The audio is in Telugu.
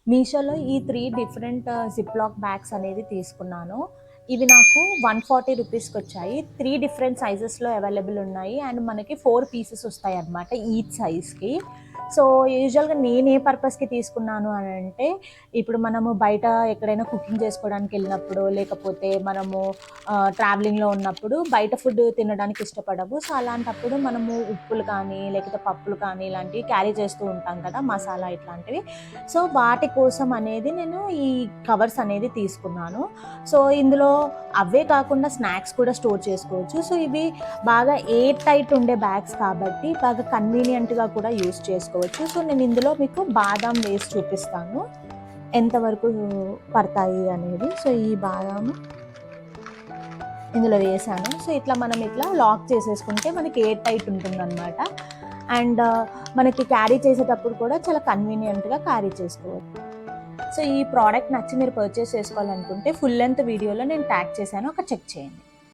మీషోలో ఈ 3 డిఫరెంట్ జిప్‌లాక్ బ్యాగ్స్ అనేది తీసుకున్నాను. ఇవి నాకు 140 రూపీస్‌కొచ్చాయి. 3 డిఫరెంట్ సైజెస్‌లో అవైలబుల్ ఉన్నాయి. అండ్ మనకి 4 పీసెస్ వస్తాయన్నమాట ఈచ్ సైజ్‌కి. సో, యూజువల్‌గా నేను ఏ పర్పస్‌కి తీసుకున్నాను అనంటే, ఇప్పుడు మనము బయట ఎక్కడైనా కుకింగ్ చేసుకోవడానికెళ్ళినప్పుడు, లేకపోతే మనము ట్రావెలింగ్‌లో ఉన్నప్పుడు బయట ఫుడ్ తినడానికి ఇష్టపడము. సో, అలాంటప్పుడు మనము ఉప్పులు కానీ, లేకపోతే పప్పులు కానీ ఇలాంటివి క్యారీ చేస్తూ ఉంటాం కదా! మసాలా ఇట్లాంటివి. సో, వాటి కోసం అనేది నేను ఈ కవర్స్ అనేది తీసుకున్నాను. సో, ఇందులో అవే కాకుండా స్నాక్స్ కూడా స్టోర్ చేసుకోవచ్చు. సో, ఇవి బాగా ఎయిర్ టైట్ ఉండే బ్యాగ్స్ కాబట్టి బాగా కన్వీనియంట్‌గా కూడా యూజ్ చేసుకోవచ్చు. సో, నేను ఇందులో మీకు బాదాం వేసి చూపిస్తాను. ఎంతవరకు పడతాయి అనేది. సో, ఈ బాదాం ఇందులో వేసాను. సో, మనం ఇట్లా లాక్ చేసేసుకుంటే మనకి ఎయిర్ టైట్ ఉంటుందన్నమాట. అండ్ మనకి క్యారీ చేసేటప్పుడు కూడా చాలా కన్వీనియంట్‌గా క్యారీ చేసుకోవచ్చు. సో, ఈ ప్రోడక్ట్ నచ్చి మీరు పర్చేస్ చేసుకోవాలనుకుంటే ఫుల్ లెంగ్త్ వీడియోలో నేను ట్యాగ్ చేశాను. అక్కడ చెక్ చేయండి.